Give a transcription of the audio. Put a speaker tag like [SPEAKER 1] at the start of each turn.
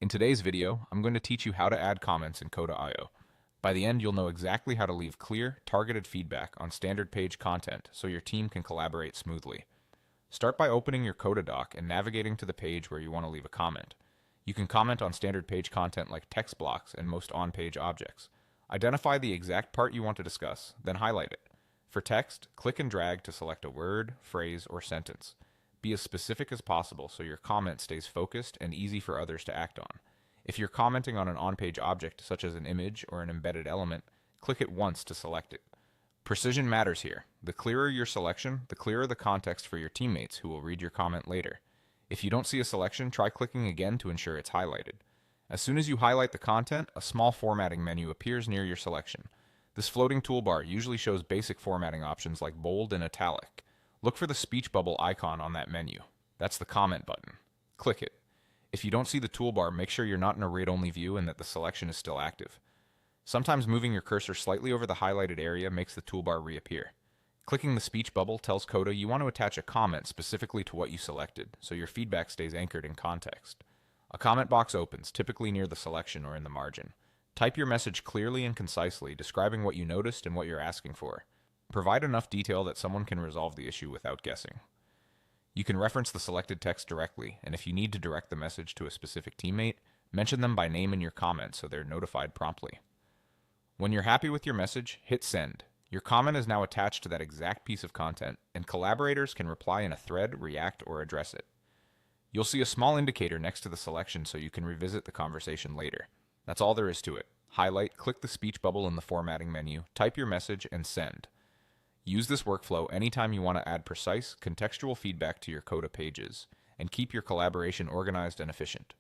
[SPEAKER 1] In today's video, I'm going to teach you how to add comments in Coda.io. By the end, you'll know exactly how to leave clear, targeted feedback on standard page content so your team can collaborate smoothly. Start by opening your Coda doc and navigating to the page where you want to leave a comment. You can comment on standard page content like text blocks and most on-page objects. Identify the exact part you want to discuss, then highlight it. For text, click and drag to select a word, phrase, or sentence. Be as specific as possible so your comment stays focused and easy for others to act on. If you're commenting on an on-page object, such as an image or an embedded element, click it once to select it. Precision matters here. The clearer your selection, the clearer the context for your teammates who will read your comment later. If you don't see a selection, try clicking again to ensure it's highlighted. As soon as you highlight the content, a small formatting menu appears near your selection. This floating toolbar usually shows basic formatting options like bold and italic. Look for the speech bubble icon on that menu. That's the comment button. Click it. If you don't see the toolbar, make sure you're not in a read-only view and that the selection is still active. Sometimes moving your cursor slightly over the highlighted area makes the toolbar reappear. Clicking the speech bubble tells Coda you want to attach a comment specifically to what you selected, so your feedback stays anchored in context. A comment box opens, typically near the selection or in the margin. Type your message clearly and concisely, describing what you noticed and what you're asking for. Provide enough detail that someone can resolve the issue without guessing. You can reference the selected text directly, and if you need to direct the message to a specific teammate, mention them by name in your comment so they're notified promptly. When you're happy with your message, hit send. Your comment is now attached to that exact piece of content, and collaborators can reply in a thread, react, or address it. You'll see a small indicator next to the selection so you can revisit the conversation later. That's all there is to it. Highlight, click the speech bubble in the formatting menu, type your message, and send. Use this workflow anytime you want to add precise, contextual feedback to your Coda pages, and keep your collaboration organized and efficient.